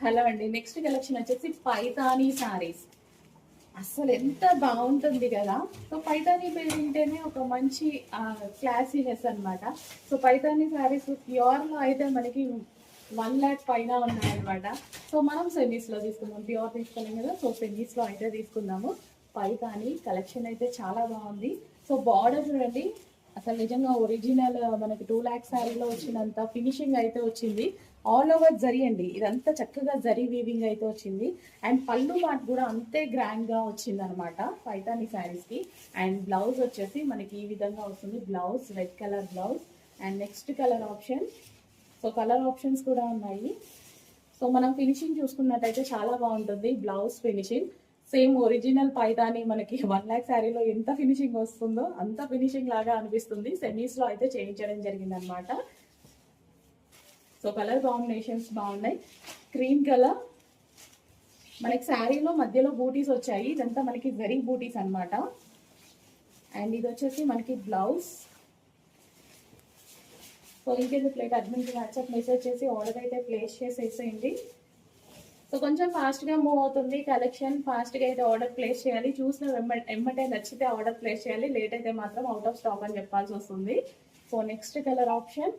Hello అండి. Next collection వచ్చేసి పైతానీ సారీస్. అసలు ఎంత బాగుంటుంది కదా. సో పైతానీ పేరు వింటేనే ఒక మంచి క్లాసీనెస్ అన్నమాట. సో పైతానీ సారీస్ ప్యూర్లో అయితే మనకి 1 lakh పైన ఉన్నాయన్నమాట. సో మనం సెమీస్లో తీసుకుందాం, ప్యూర్ తీసుకోలేం కదా. సో సెమీస్లో అయితే తీసుకుందాము. పైతానీ కలెక్షన్ అయితే చాలా బాగుంది. సో బార్డర్ చూడండి, అసలు నిజంగా ఒరిజినల్ మనకి 2 lakhs శారీలో వచ్చినంత ఫినిషింగ్ అయితే వచ్చింది. ఆల్ ఓవర్ జరీ అండి, ఇదంతా చక్కగా జరీ వీవింగ్ అయితే వచ్చింది. అండ్ పళ్ళు మాట కూడా అంతే గ్రాండ్ గా వచ్చింది అనమాట పైతానీ శారీస్ కి. అండ్ బ్లౌజ్ వచ్చేసి మనకి ఈ విధంగా వస్తుంది. Blouse red colour blouse. And next colour option, so colour options కూడా ఉన్నాయి. సో మనం ఫినిషింగ్ చూసుకున్నట్టయితే చాలా బాగుంటుంది. Blouse finishing same original Paithani మనకి 1 lakh శారీలో ఎంత ఫినిషింగ్ వస్తుందో అంత ఫినిషింగ్ లాగా అనిపిస్తుంది. సెమీస్ లో అయితే చేయించడం జరిగింది అనమాట. సో కలర్ కాంబినేషన్స్ బాగున్నాయి. క్రీమ్ కలర్, మనకి శారీలో మధ్యలో బూటీస్ వచ్చాయి. ఇదంతా మనకి వెరీ బూటీస్ అనమాట. అండ్ ఇది వచ్చేసి మనకి బ్లౌజ్. సో ఇంకేది ప్లేట్ అడ్మిన్కి వాట్సాప్ మెసేజ్ చేసి ఆర్డర్ అయితే ప్లేస్ చేసేసేయండి. సో కొంచెం ఫాస్ట్గా మూవ్ అవుతుంది కలెక్షన్. ఫాస్ట్గా అయితే ఆర్డర్ ప్లేస్ చేయాలి. చూసిన ఎమ్మటే నచ్చితే ఆర్డర్ ప్లేస్ చేయాలి. లేట్ అయితే మాత్రం అవుట్ ఆఫ్ స్టాక్ అని చెప్పాల్సి వస్తుంది. So next colour option,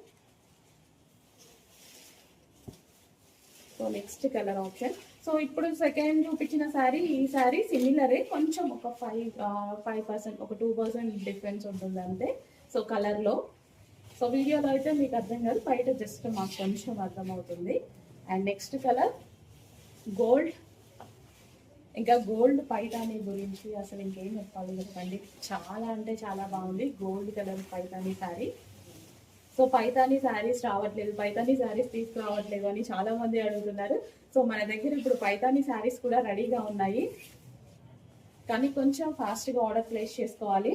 so next colour option. So ఇప్పుడు సెకండ్ చూపించిన శారీ, ఈ శారీ సిమిలరే, కొంచెం ఒక 5% ఒక 2% డిఫరెన్స్ ఉంటుంది అంతే. సో కలర్లో, సో వీడియోలో అయితే మీకు అర్థం కాదు, బయట జస్ట్ మాకు కొంచెం అర్థమవుతుంది. And next colour gold. ఇంకా గోల్డ్ పైతానీ గురించి అసలు ఇంకేం చెప్పాలి చెప్పండి, చాలా అంటే చాలా బాగుంది. Gold colour Paithani sari. So Paithani saris రావట్లేదు, పైతానీ శారీస్ తీసుకురావట్లేదు అని చాలా మంది అడుగుతున్నారు. సో మన దగ్గర ఇప్పుడు పైతానీ శారీస్ కూడా రెడీగా ఉన్నాయి, కానీ కొంచెం ఫాస్ట్గా ఆర్డర్ ప్లేస్ చేసుకోవాలి.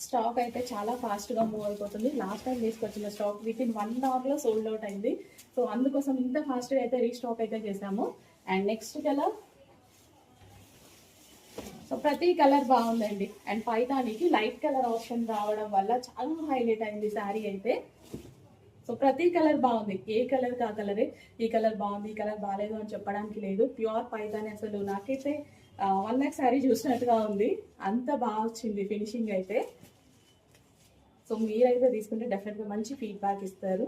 స్టాక్ అయితే చాలా ఫాస్ట్గా మూవ్ అయిపోతుంది. లాస్ట్ టైం తీసుకొచ్చిన స్టాక్ విత్ ఇన్ 1 hourలో సోల్డ్ అవుట్ అయింది. సో అందుకోసం ఇంత ఫాస్ట్గా అయితే రీస్టాక్ అయితే చేసాము. అండ్ నెక్స్ట్ కలర్, సో ప్రతి కలర్ బాగుందండి. అండ్ పైతానికి లైట్ కలర్ ఆప్షన్ రావడం వల్ల చాలా హైలైట్ అయింది శారీ అయితే. సో ప్రతి కలర్ బాగుంది, ఏ కలర్ కా కలరే. ఈ కలర్ బాగుంది, ఈ కలర్ బాగాలేదు అని చెప్పడానికి లేదు. ప్యూర్ పైతాని, అసలు నాకైతే 1 lakh శారీ చూసినట్టుగా ఉంది, అంత బాగా వచ్చింది ఫినిషింగ్ అయితే. సో మీరైతే తీసుకుంటే డెఫినెట్గా మంచి ఫీడ్బ్యాక్ ఇస్తారు.